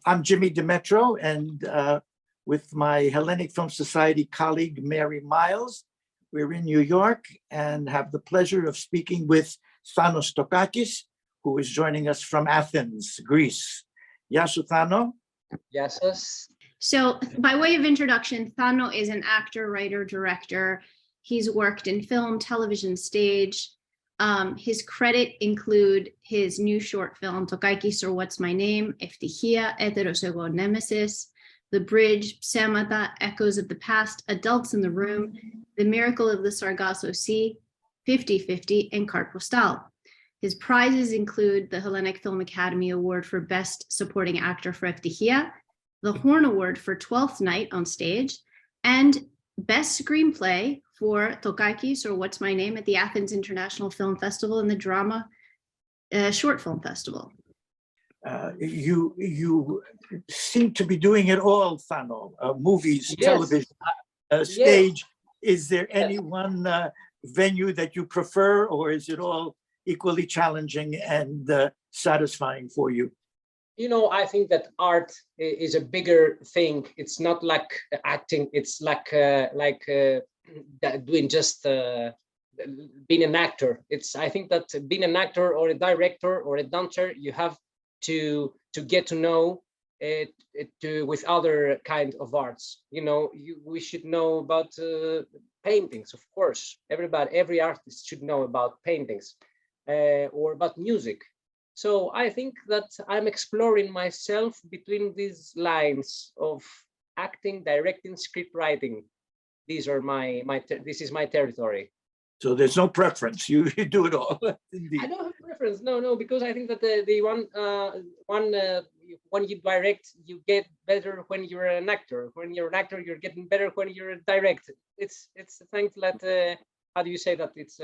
I'm Jimmy Demetro, and with my Hellenic Film Society colleague, Mary Miles, we're in New York and have the pleasure of speaking with Thanos Tokakis, who is joining us from Athens, Greece. Yasu Thano. Yes. So by way of introduction, Thano is an actor, writer, director. He's worked in film, television, stage. His credit include his new short film, Tokakis or What's My Name, EFTYHIA, Heteros Ego Nemesis, The Bridge, Psaimata, Echoes of the Past, Adults in the Room, The Miracle of the Sargasso Sea, 50/50, and Carte Postale. His prizes include the Hellenic Film Academy Award for Best Supporting Actor for EFTYHIA, the Horn Award for 12th Night on Stage, and Best Screenplay for Tokakis or What's My Name at the Athens International Film Festival and the Drama Short Film Festival. You seem to be doing it all, Thano. Movies, Yes. television, stage. Is there any one venue that you prefer, or is it all equally challenging and satisfying for you? You know, I think that art is a bigger thing. It's not like acting. It's like doing just being an actor. I think that being an actor or a director or a dancer, you have to get to know it with other kind of arts. You know, we should know about paintings, of course. Every artist should know about paintings or about music. So I think that I'm exploring myself between these lines of acting, directing, script writing. These are this is my territory. So there's no preference. You do it all. Indeed. I don't have preference. No, because I think that when you direct, you get better when you're an actor. When you're an actor, you're getting better when you're a director. It's things that how do you say that? It's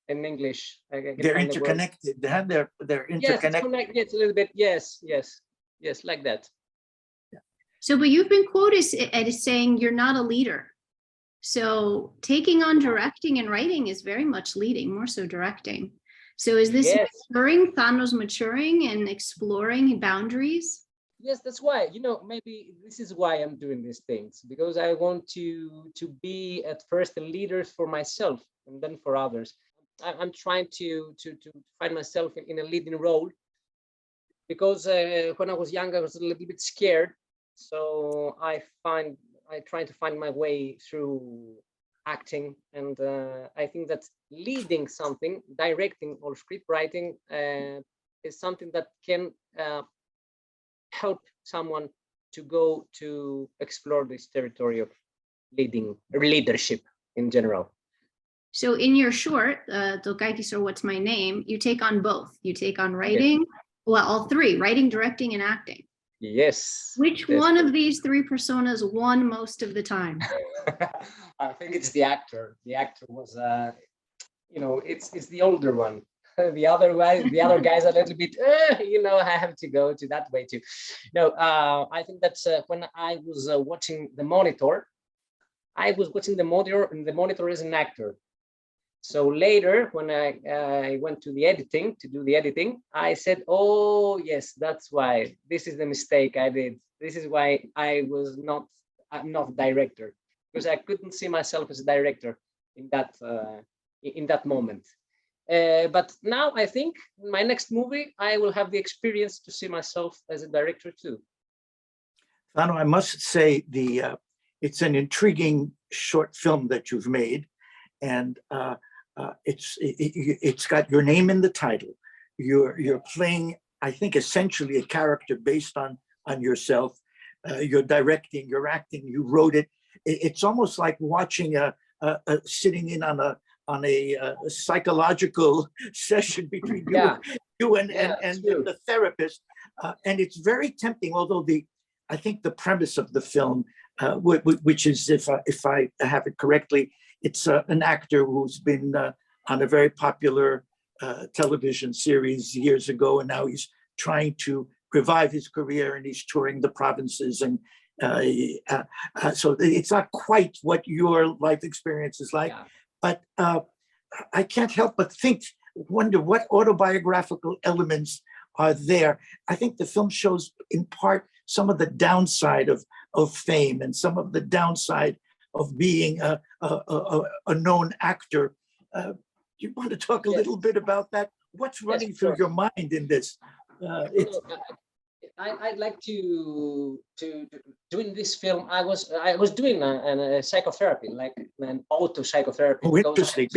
in English. They're interconnected. They're interconnected. Yes, a little bit. Yes, like that. So, but you've been quoted as saying you're not a leader. So taking on directing and writing is very much leading, more so directing. So is this maturing, Thanos maturing and exploring boundaries? Yes, that's why, you know, maybe this is why I'm doing these things, because I want to be at first a leader for myself and then for others. I'm trying to find myself in a leading role, because when I was young, I was a little bit scared. So I try to find my way through acting, and I think that leading something, directing or script writing is something that can help someone to go to explore this territory of leadership in general. So in your short, Tokakis or What's My Name, you take on both. You take on writing, well, all three, writing, directing, and acting. Yes. Which one of these three personas won most of the time? I think it's the actor. The actor was, you know, it's the older one. The other guys are a little bit, you know, I have to go to that way too. No, I think that's when I was watching the monitor. I was watching the monitor, and the monitor is an actor. So later, when I went to the editing, to do the editing, I said, oh, yes, that's why. This is the mistake I did. This is why I'm not director, because I couldn't see myself as a director in that moment. But now I think in my next movie, I will have the experience to see myself as a director too. Thano, I must say it's an intriguing short film that you've made, and it's got your name in the title. You're playing, I think, essentially a character based on yourself. You're directing, you're acting, you wrote it. It's almost like watching sitting in on a psychological session between you and the therapist, and it's very tempting. Although I think the premise of the film, which is, if I have it correctly, it's an actor who's been on a very popular television series years ago, and now he's trying to revive his career, and he's touring the provinces, and so it's not quite what your life experience is like. But I can't help but wonder what autobiographical elements are there. I think the film shows in part some of the downside of fame and some of the downside of being a known actor. You want to talk a little bit about that? What's running through your mind in this? I'd like to doing this film. I was doing a psychotherapy, like an auto psychotherapy. Oh, interesting.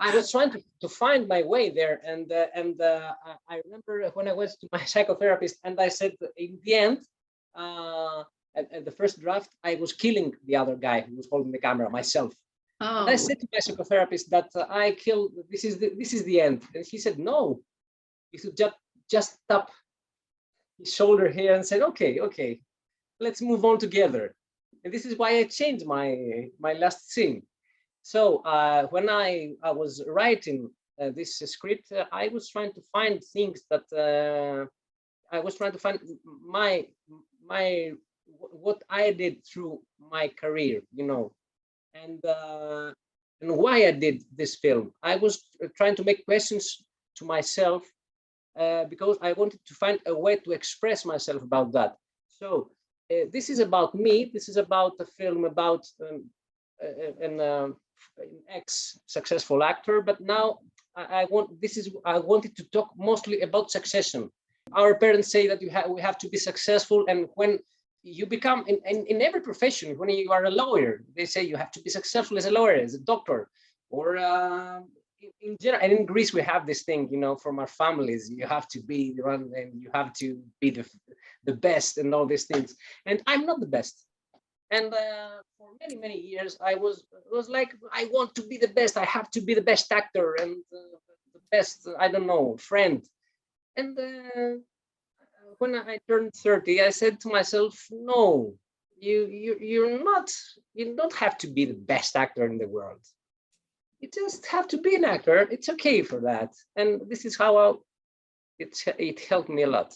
I was trying to find my way there, and I remember when I went to my psychotherapist, and I said in the end, at the first draft, I was killing the other guy who was holding the camera, myself. Oh. And I said to my psychotherapist that I killed. This is the end, and he said no. You should just stop his shoulder here and said, okay, let's move on together. And this is why I changed my last scene. So when I was writing this script, I was trying to find things that I was trying to find what I did through my career, and why I did this film. I was trying to make questions to myself because I wanted to find a way to express myself about that. So this is about me. This is about a film about an ex-successful actor. But now I wanted to talk mostly about succession. Our parents say that we have to be successful, and when you become in every profession, when you are a lawyer, they say you have to be successful as a lawyer, as a doctor, or in general. And in Greece, we have this thing, from our families, you have to be the one, and you have to be the best, and all these things. And I'm not the best. And for many years, I was like, I want to be the best. I have to be the best actor and the best, I don't know, friend. And when I turned 30, I said to myself, no, you don't have to be the best actor in the world. You just have to be an actor. It's okay for that. And this is how it helped me a lot.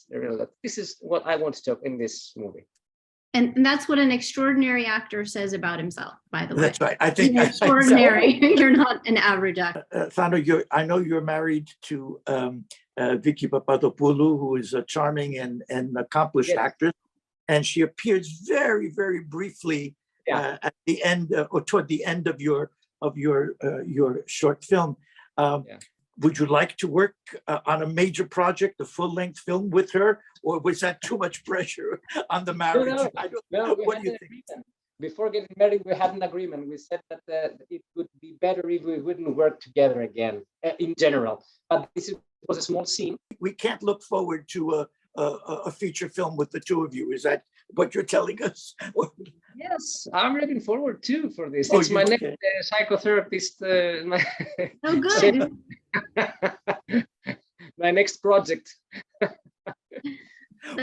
This is what I want to talk in this movie. And that's what an extraordinary actor says about himself, by the way. That's right. I think you're extraordinary. You're not an average actor. Thano, I know you're married to Vicky Papadopoulou, who is a charming and accomplished actress, and she appears very briefly at the end or toward the end of your short film. Would you like to work on a major project, a full-length film with her, or was that too much pressure on the marriage? No, what do you think? Before getting married, we had an agreement. We said that it would be better if we wouldn't work together again, in general. But this was a small scene. We can't look forward to a feature film with the two of you. Is that what you're telling us? Yes, I'm looking forward too for this. Oh, it's my next psychotherapist. Oh, good. My next project.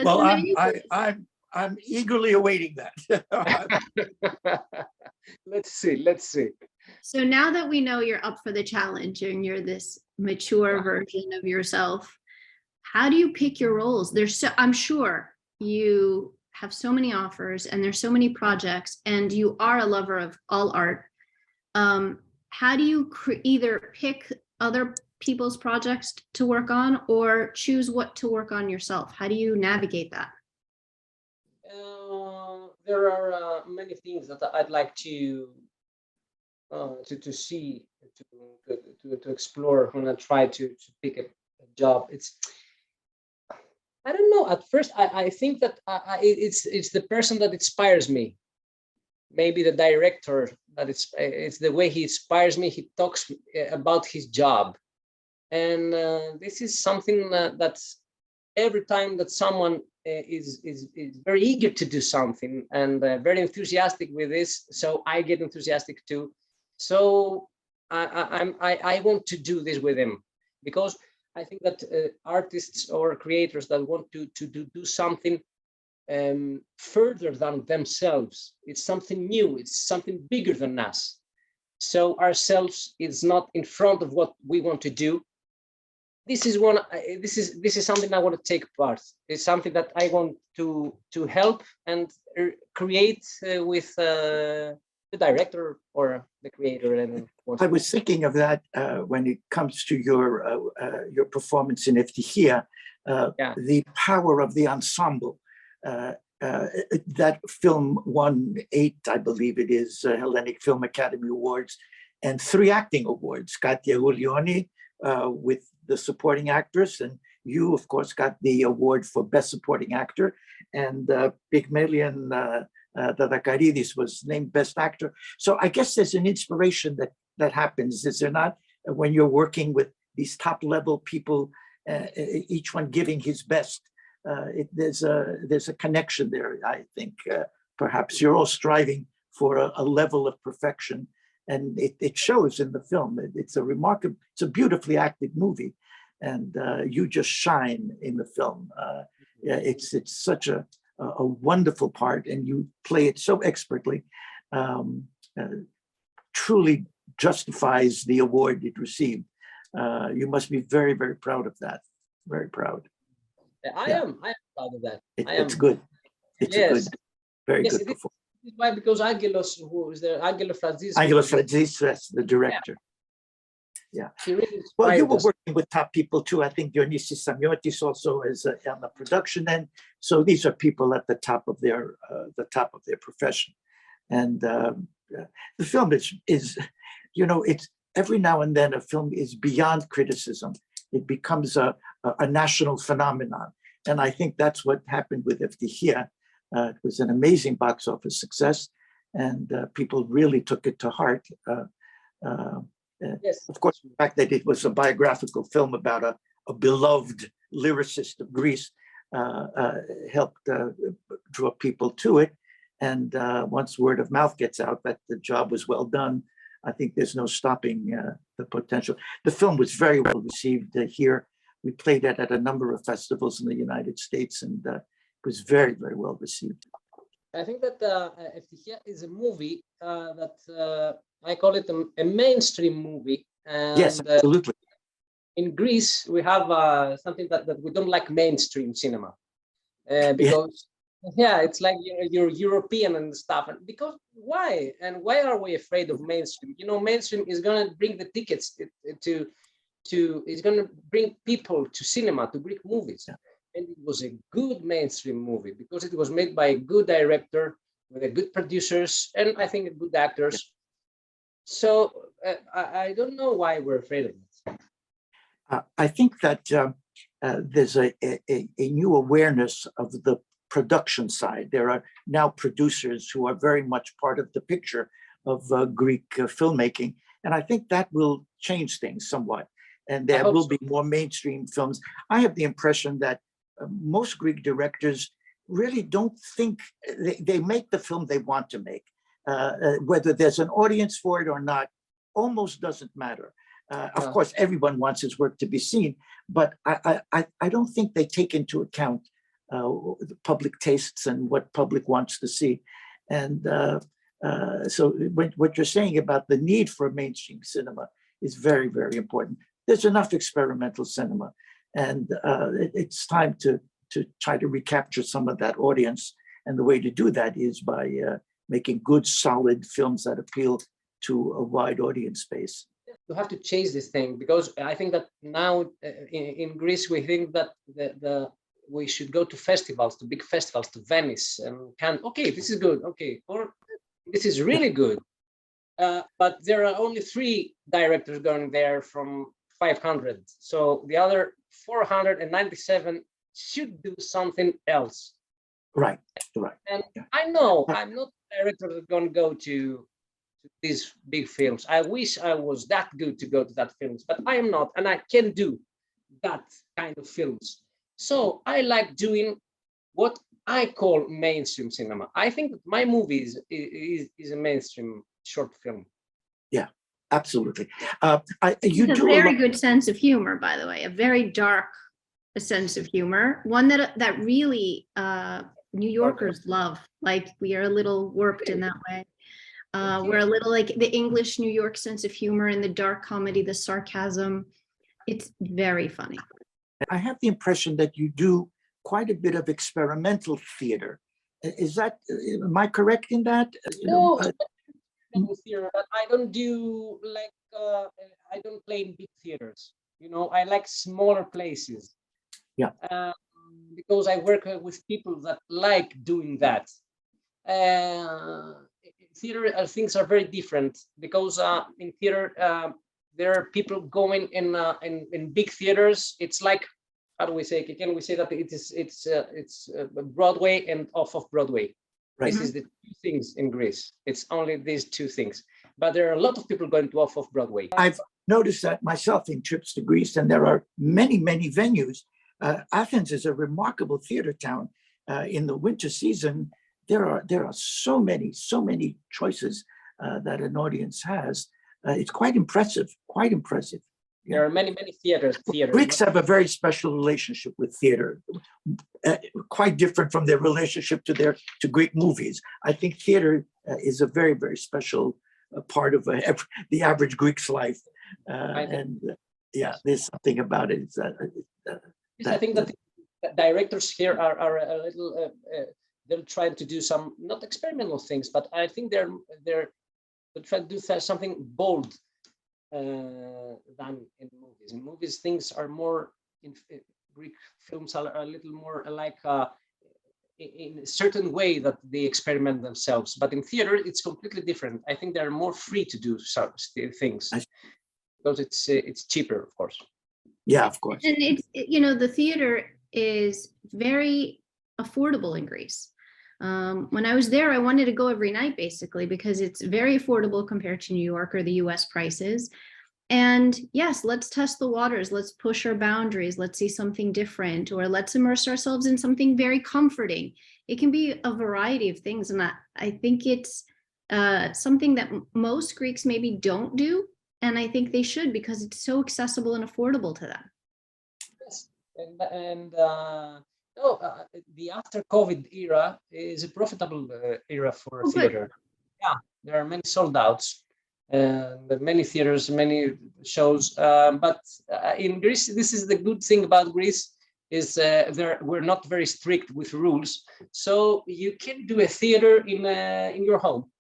Well, I'm eagerly awaiting that. Let's see. So now that we know you're up for the challenge and you're this mature version of yourself, how do you pick your roles? I'm sure you have so many offers and there's so many projects, and you are a lover of all art. How do you either pick other people's projects to work on or choose what to work on yourself? How do you navigate that? There are many things that I'd like to see, to explore when I try to pick a job. I don't know. At first, I think that it's the person that inspires me. Maybe the director, that it's the way he inspires me. He talks about his job, and this is something that's every time that someone is very eager to do something and very enthusiastic with this, so I get enthusiastic too. So I want to do this with him, because I think that artists or creators that want to do something further than themselves, it's something new, it's something bigger than us. So ourselves is not in front of what we want to do. This is something I want to take part. It's something that I want to help and create with the director or the creator. And I was thinking of that when it comes to your performance in EFTYHIA. Yeah. the power of the ensemble. That film won 8, I believe it is, Hellenic Film Academy Awards and 3 acting awards. Katia Ulioni with the supporting actress, and you, of course, got the award for Best Supporting Actor, and Pygmalion Dadakaridis was named Best Actor. So I guess there's an inspiration that happens, is there not, when you're working with these top-level people, each one giving his best. There's a connection there, I think. Perhaps you're all striving for a level of perfection, and it shows in the film. It's a beautifully acted movie, and you just shine in the film. It's such a wonderful part, and you play it so expertly. Truly justifies the award it received. You must be very, very proud of that. Very proud. I am proud of that. It's good. It's a good, very good performance. Why? Because Angelos, who is there? Angelos Frantsis. Angelos Frantsis, that's the director. Yeah. Really, well, you were working with top people too. I think Dionysis Samiotis also is on the production end. So these are people at the top of their profession. And the film is, you know, it's every now and then a film is beyond criticism. It becomes a national phenomenon. And I think that's what happened with Eftihia. It was an amazing box office success, and people really took it to heart. Yes. Of course, the fact that it was a biographical film about a beloved lyricist of Greece helped draw people to it. And once word of mouth gets out that the job was well done, I think there's no stopping the potential. The film was very well received here. We played it at a number of festivals in the United States, and it was very, very well received. I think that Eftihia is a movie that I call it a mainstream movie. And, yes, absolutely. In Greece, we have something that we don't like mainstream cinema because it's like you're European and stuff. And because why? And why are we afraid of mainstream? You know, mainstream is going to bring the tickets it's going to bring people to cinema, to Greek movies. Yeah. And it was a good mainstream movie because it was made by a good director with a good producers and I think good actors. Yeah. So I don't know why we're afraid of it. I think that there's a new awareness of the production side. There are now producers who are very much part of the picture of Greek filmmaking. And I think that will change things somewhat. And there will be more mainstream films. I have the impression that most Greek directors really don't think, they make the film they want to make. Whether there's an audience for it or not, almost doesn't matter. Of course, everyone wants his work to be seen, but I don't think they take into account the public tastes and what public wants to see. And so what you're saying about the need for mainstream cinema is very, very important. There's enough experimental cinema, and it's time to try to recapture some of that audience. And the way to do that is by making good, solid films that appeal to a wide audience space. You have to change this thing, because I think that now in Greece, we think that we should go to festivals, to big festivals, to Venice, and okay, this is good, okay, or this is really good. But there are only 3 directors going there from 500. So the other 497 should do something else. Right. And I know I'm not a director that's going to go to these big films. I wish I was that good to go to that films, but I am not, and I can do that kind of films. So I like doing what I call mainstream cinema. I think that my movie is a mainstream short film. Yeah, absolutely. You do a very good sense of humor, by the way, a very dark sense of humor, one that really New Yorkers love. Like, we are a little warped in that way. We're a little like the English New York sense of humor and the dark comedy, the sarcasm. It's very funny. I have the impression that you do quite a bit of experimental theater. Is that, am I correct in that? No, theater, but I don't do like, I don't play in big theaters. You know, I like smaller places. Yeah. Because I work with people that like doing that. Theater things are very different because in theater there are people going in big theaters. It's like, how do we say? Can we say that it's Broadway and off of Broadway? Right. This is the two things in Greece. It's only these two things. But there are a lot of people going to off of Broadway. I've noticed that myself in trips to Greece, and there are many, many venues. Athens is a remarkable theater town. In the winter season, there are so many choices that an audience has. It's quite impressive, quite impressive. There are many theaters. Greeks have a very special relationship with theater, quite different from their relationship to Greek movies. I think theater is a very, very special part of the average Greek's life. Yeah, there's something about it. I think that the directors here are a little, they're trying to do some, not experimental things, but I think they're trying to do something bold than in movies. In movies, things are more, in Greek films are a little more like in a certain way that they experiment themselves. But in theater, it's completely different. I think they're more free to do some things because it's cheaper, of course. Yeah, of course. And it's, the theater is very affordable in Greece. When I was there, I wanted to go every night, basically, because it's very affordable compared to New York or the US prices. And yes, let's test the waters. Let's push our boundaries. Let's see something different, or let's immerse ourselves in something very comforting. It can be a variety of things. And I think it's something that most Greeks maybe don't do. And I think they should, because it's so accessible and affordable to them. Yes, and the after COVID era is a profitable era for theater. Yeah, there are many sold outs, many theaters, many shows. But in Greece, this is the good thing about Greece, is we're not very strict with rules. So you can do a theater in your home.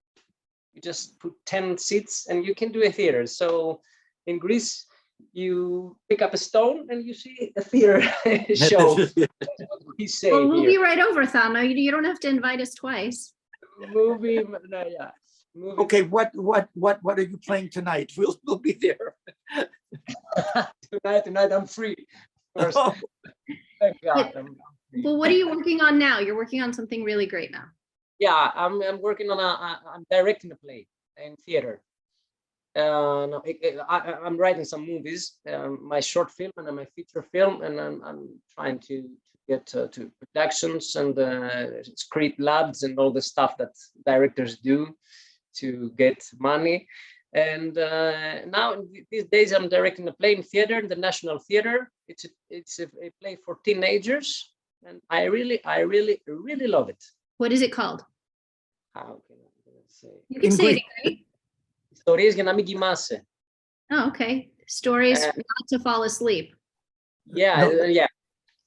You just put 10 seats and you can do a theater. So in Greece, you pick up a stone and you see a theater show. That's what we say. Well, we'll here. be right over, Thano. You don't have to invite us twice. Movie. Okay, what are you playing tonight? We'll be there. Tonight I'm free. First. Oh. Thank God. But what are you working on now? You're working on something really great now. Yeah, I'm working on I'm directing a play in theater. No, I'm writing some movies, my short film and my feature film, and I'm trying to get to productions and script labs and all the stuff that directors do to get money. And now these days I'm directing a play in theater, in the National Theater. It's a play for teenagers, and I really love it. What is it called? How can I say? You can say it in Greek. Stories για να μην κοιμάσαι. Oh, okay. Stories not to fall asleep. Yeah, No. yeah.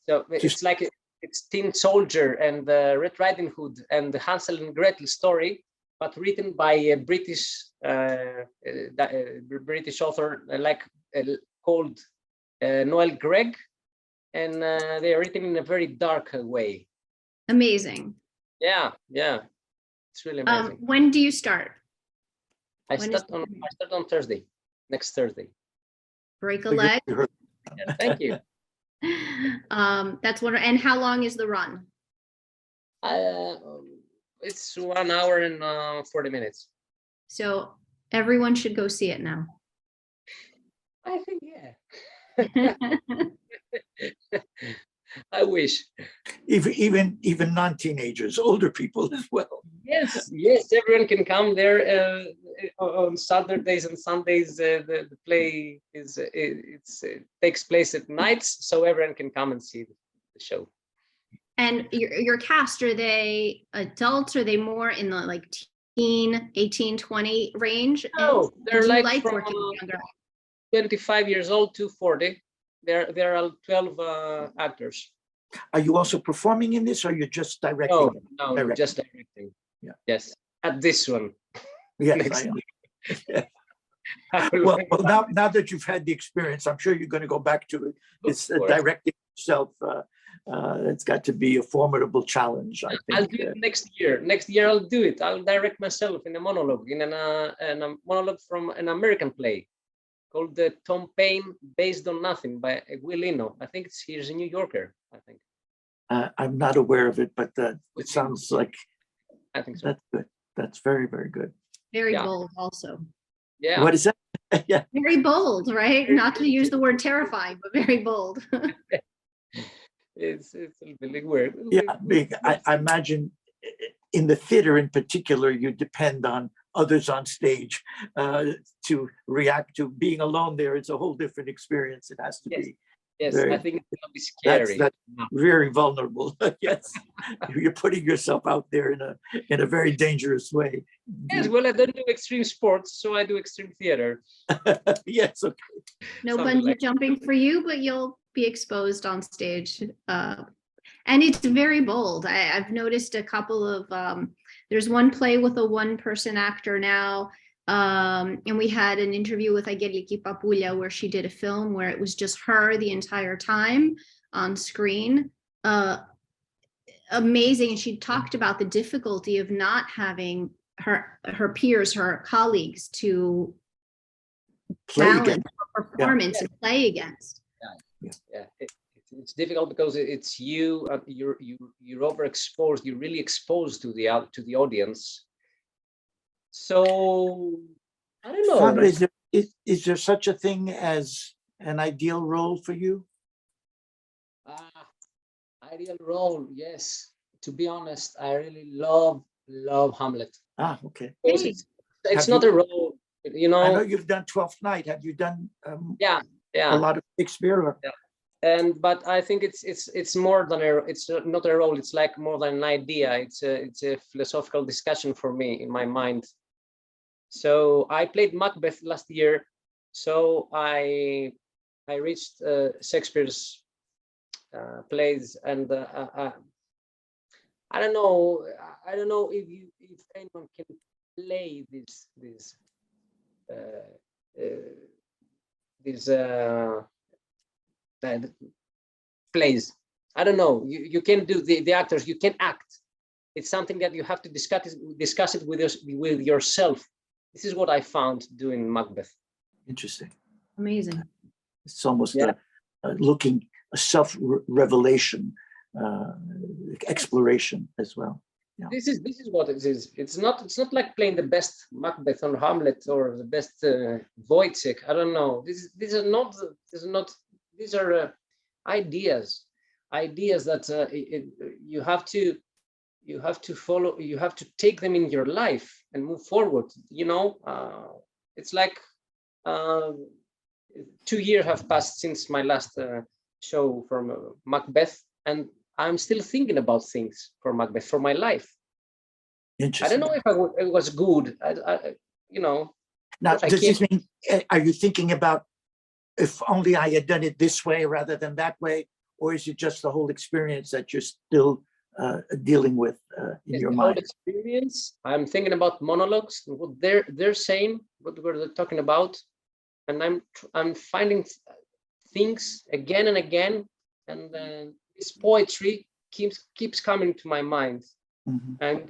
So it's like it's Tin Soldier and Red Riding Hood and the Hansel and Gretel story, but written by a British author called Noel Gregg, and they are written in a very dark way. Amazing. Yeah, it's really amazing. When do you start? I start on Thursday, next Thursday. Break a leg. Yeah, thank you. That's wonderful. And how long is the run? It's 1 hour and 40 minutes. So everyone should go see it now. I think, yeah. I wish. Even non-teenagers, older people as well. Yes, everyone can come there on Saturdays and Sundays. The play takes place at nights, so everyone can come and see the show. And your cast, are they adults? Are they more in the like teen, 18, 20 range? No, they're like from working with younger? 25 years old to 40. There are 12 actors. Are you also performing in this, or you're just directing? No, Directing. just directing. Yeah. Yes, at this one. Yes. Well, now that you've had the experience, I'm sure you're going to go back to it. It's directing yourself, it's got to be a formidable challenge, I think. I'll do it next year. Next year I'll do it. I'll direct myself in a monologue, in a monologue from an American play called The Tom Paine Based on Nothing by Will Eno. I think he's a New Yorker, I think. I'm not aware of it, but it sounds like I think so. that's good. That's very, very good. Very Yeah. bold also. Yeah. What is that? Yeah. Very bold, right? Not to use the word terrifying, but very bold. It's really weird. Yeah, I imagine in the theater in particular, you depend on others on stage to react to being alone there. It's a whole different experience. It has to be. Yes, very, I think it's gonna be scary. that's very vulnerable. Yes, you're putting yourself out there in a very dangerous way. Yes, well, I don't do extreme sports, so I do extreme theater. Yes, okay. No Something bungee like jumping for you, but you'll be exposed on stage. And it's very bold. I've noticed a couple of, there's one play with a one-person actor now. And we had an interview with Angeliki Papoulia where she did a film where it was just her the entire time on screen. Amazing. And she talked about the difficulty of not having her peers, her colleagues to Play balance again. her performance and play against. Yeah, it's difficult because it's you. You're overexposed. You're really exposed to the audience. So I don't know. Fabra, is there such a thing as an ideal role for you? Ideal role, yes. To be honest, I really love Hamlet. Okay. It's not a role, you know. I know you've done 12th Night. Have you done yeah. a lot of Shakespeare? Yeah. But I think it's more than it's not a role. It's like more than an idea. It's a philosophical discussion for me in my mind. So I played Macbeth last year. So I reached Shakespeare's plays, and I don't know if anyone can play these plays. I don't know. You can do the actors. You can act. It's something that you have to discuss it with yourself. This is what I found doing Macbeth. Interesting. Amazing. It's almost a self-revelation, exploration as well. Yeah. This is what it is. It's not like playing the best Macbeth or Hamlet or the best Wojciech. I don't know. These are ideas that you have to follow. You have to take them in your life and move forward. You know, it's like 2 years have passed since my last show from Macbeth, and I'm still thinking about things for Macbeth, for my life. I don't know if it was good. You know. Now, does this mean, are you thinking about if only I had done it this way rather than that way, or is it just the whole experience that you're still dealing with in your mind? Experience. I'm thinking about monologues, what they're saying, what we're talking about, and I'm finding things again and again, and this poetry keeps coming to my mind, and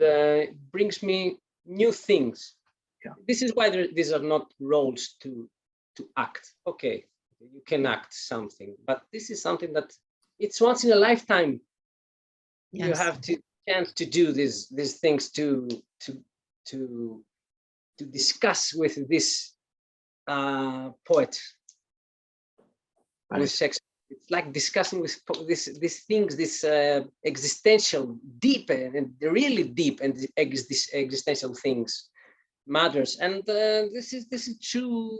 brings me new things. Yeah. This is why these are not roles to act. Okay, you can act something, but this is something that it's once in a lifetime. Yes. You have to chance to do these things to discuss with this poet, with Shakespeare. It's like discussing with these things, this existential, deep and really deep and existential things matters. And this is true.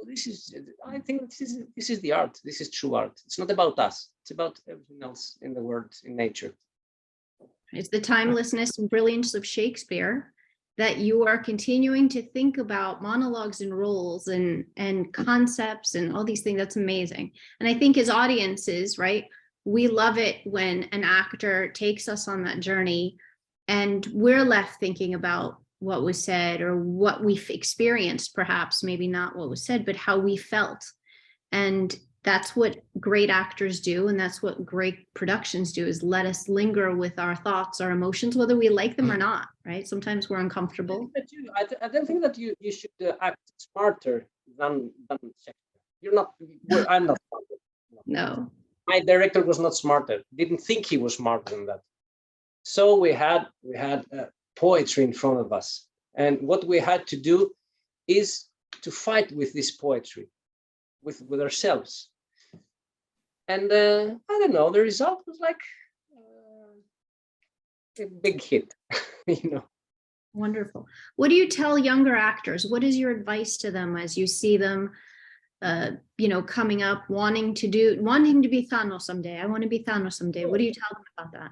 I think this is the art. This is true art. It's not about us. It's about everything else in the world, in nature. It's the timelessness and brilliance of Shakespeare that you are continuing to think about monologues and roles and concepts and all these things. That's amazing. And I think as audiences, right, we love it when an actor takes us on that journey and we're left thinking about what was said or what we've experienced, perhaps, maybe not what was said, but how we felt. And that's what great actors do, and that's what great productions do, is let us linger with our thoughts, our emotions, whether we like them or not, right? Sometimes we're uncomfortable. I don't think that you should act smarter than Shakespeare. You're not. I'm not smarter. No. My director was not smarter. Didn't think he was smarter than that. So we had poetry in front of us, and what we had to do is to fight with this poetry, with ourselves. And I don't know, the result was like a big hit, you know. Wonderful. What do you tell younger actors? What is your advice to them as you see them, you know, coming up, wanting to be Thanos someday? I want to be Thanos someday. What do you tell them about that?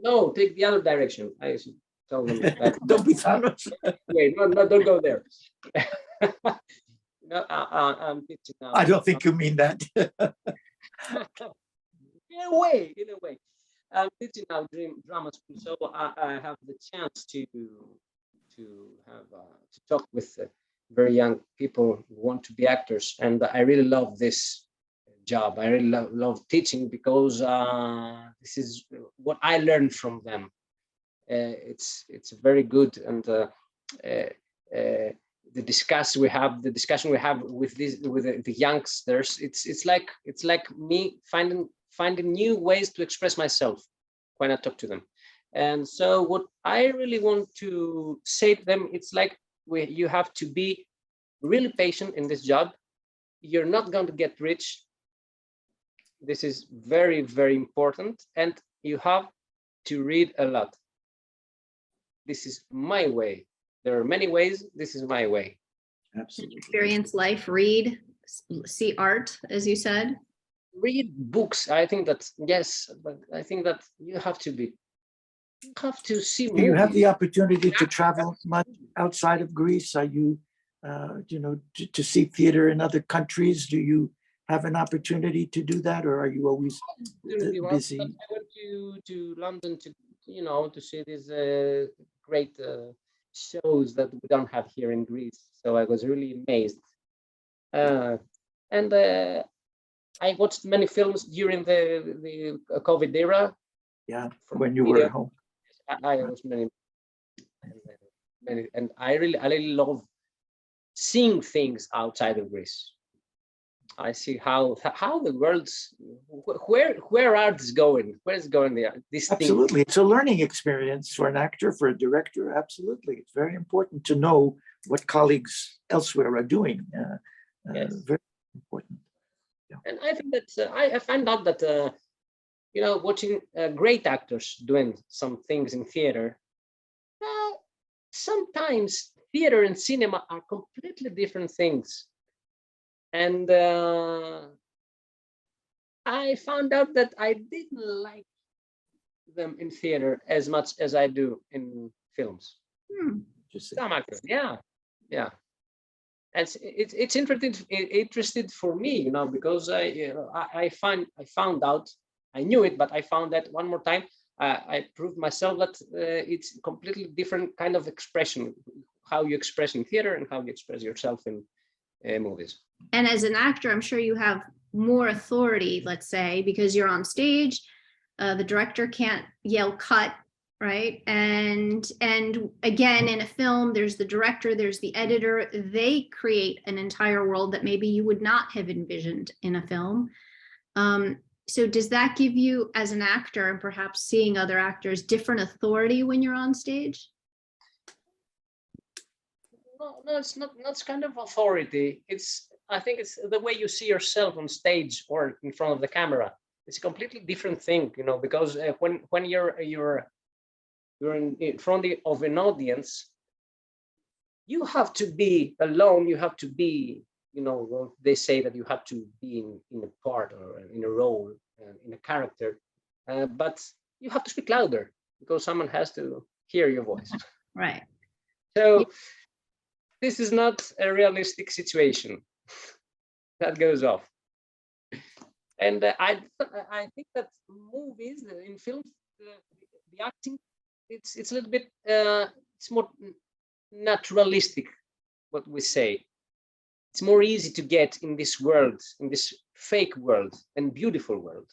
No, take the other direction. I should tell them that. Don't be Thanos. Wait, no, don't go there. No, I'm 50 now. I don't think you mean that. In a way. I'm teaching now drama school, so I have the chance to talk with very young people who want to be actors, and I really love this job. I really love teaching because this is what I learned from them. It's very good, and the discussion we have with the youngsters, it's like me finding new ways to express myself when I talk to them. And so what I really want to say to them, it's like you have to be really patient in this job. You're not going to get rich. This is very, very important, and you have to read a lot. This is my way. There are many ways. This is my way. Absolutely. Experience life, read, see art, as you said. Read books. I think that, yes, but I think that you have to see movies. Do you have the opportunity to travel much outside of Greece? Are you, you know, to see theater in other countries? Do you have an opportunity to do that, or are you always busy? I went to London to see these great shows that we don't have here in Greece. So I was really amazed. And I watched many films during the COVID era. Yeah, when you were at home. I watched many, and I really love seeing things outside of Greece. I see how the world's where art is going. Where is going there? Absolutely, it's a learning experience for an actor, for a director. Absolutely, it's very important to know what colleagues elsewhere are doing. Yes. Very important. Yeah. And I think that I find out that you know, watching great actors doing some things in theater. Sometimes theater and cinema are completely different things. And I found out that I didn't like them in theater as much as I do in films. Some actors, yeah. And it's interesting for me, you know, because I found out, I knew it, but I found that one more time. I proved myself that it's completely different kind of expression, how you express in theater and how you express yourself in movies. And as an actor, I'm sure you have more authority, let's say, because you're on stage. The director can't yell cut, right? And again, in a film, there's the director, there's the editor. They create an entire world that maybe you would not have envisioned in a film. So does that give you, as an actor, and perhaps seeing other actors, different authority when you're on stage? No, it's not kind of authority. I think it's the way you see yourself on stage or in front of the camera. It's a completely different thing, you know, because when you're in front of an audience, you have to be alone. You have to be, you know, they say that you have to be in a part or in a role, in a character, but you have to speak louder because someone has to hear your voice. Right. So this is not a realistic situation that goes off. And I think that movies, in films, the acting, it's a little bit, it's more naturalistic, what we say. It's more easy to get in this world, in this fake world and beautiful world.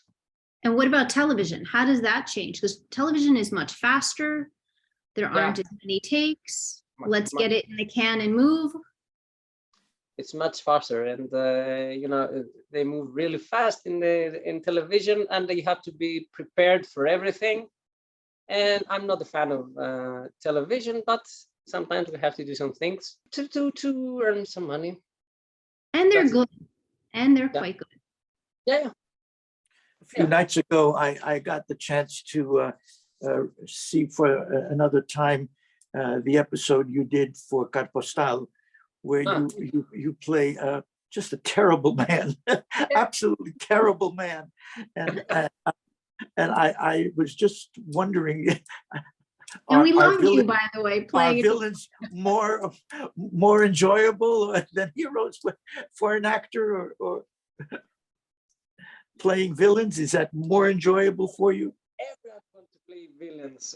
And what about television? How does that change? Because television is much faster. There aren't as many takes. Let's get it in the can and move. It's much faster, and you know, they move really fast in television, and you have to be prepared for everything. And I'm not a fan of television, but sometimes we have to do some things to earn some money. And they're good, and they're quite good. Yeah. A few nights ago, I got the chance to see for another time the episode you did for Carpostal, where you play just a terrible man, absolutely terrible man, and I was just wondering. And we love you, by the way. Are villains more enjoyable than heroes for an actor, or playing villains? Is that more enjoyable for you? Every actor wants to play villains.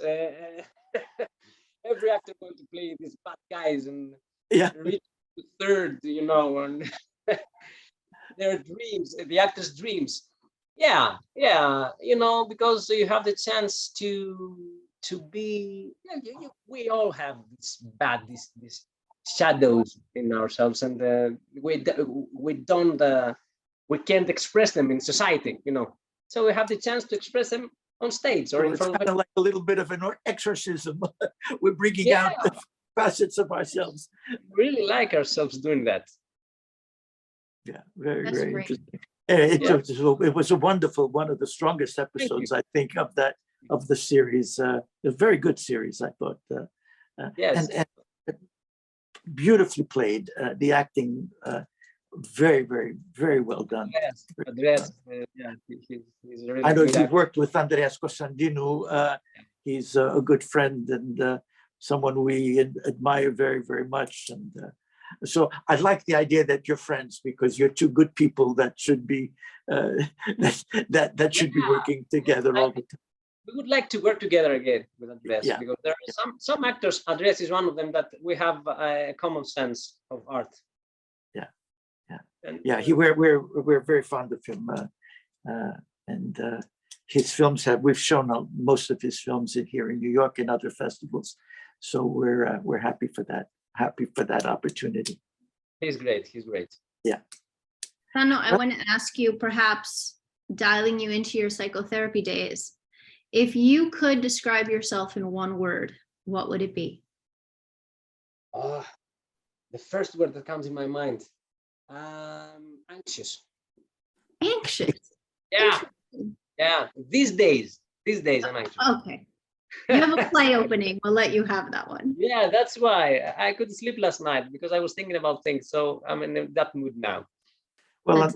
Every actor wants to play these bad guys and reach the third, you know, and their dreams, the actor's dreams. Yeah, you know, because you have the chance to be. We all have this these shadows in ourselves, and we can't express them in society, you know. So we have the chance to express them on stage or in front of. It's kind of like a little bit of an exorcism. We're bringing out the facets of ourselves. We really like ourselves doing that. Yeah, very great. interesting. It was a wonderful, one of the strongest episodes, I think, of the series. A very good series, I thought. Yes. And beautifully played. The acting, very, very, very well done. Yes, Andreas, he's really I know good you've worked with Andreas Cosandinu. He's a good friend and someone we admire very, very much. And so I like the idea that you're friends, because you're two good people that should be that should be working together all the time. We would like to work together again with Andreas, because there are some actors. Andreas is one of them that we have a common sense of art. We're very fond of him, and his films we've shown most of his films here in New York and other festivals, so we're happy for that opportunity. He's great. Yeah. Thano, I want to ask you, perhaps dialing you into your psychotherapy days, if you could describe yourself in one word, what would it be? The first word that comes in my mind. Anxious. Anxious. Yeah. These days I'm anxious. Okay. You have a play opening. We'll let you have that one. Yeah, that's why I couldn't sleep last night, because I was thinking about things. So I'm in that mood now. Well,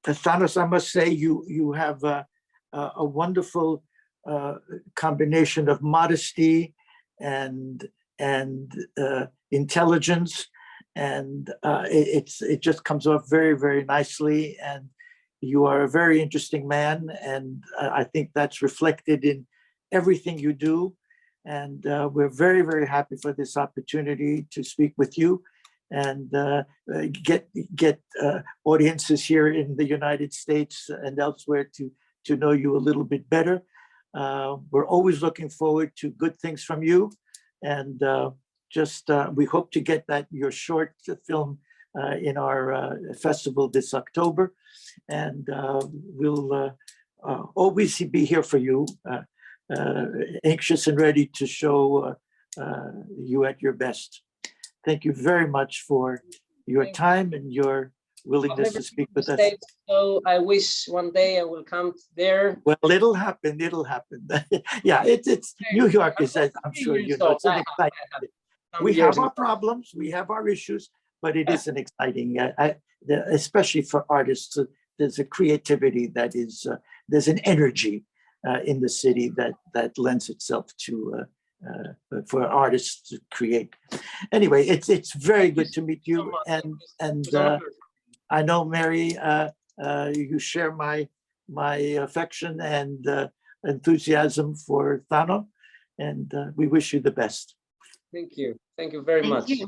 Thanos, I must say you have a wonderful combination of modesty and intelligence. And it just comes off very, very nicely. And you are a very interesting man. And I think that's reflected in everything you do. And we're very, very happy for this opportunity to speak with you and get audiences here in the United States and elsewhere to know you a little bit better. We're always looking forward to good things from you. And we hope to get your short film in our festival this October, and we'll always be here for you, anxious and ready to show you at your best. Thank you very much for your time and your willingness to speak with us. So I wish one day I will come there. Well, it'll happen. Yeah, it's New York is, I'm sure you know, it's an exciting. We have our problems, we have our issues, but it is an exciting, especially for artists. There's a creativity that is, there's an energy in the city that lends itself to for artists to create. Anyway, it's very good to meet you, and I know, Mary, you share my affection and enthusiasm for Thano, and we wish you the best. Thank you very much. You.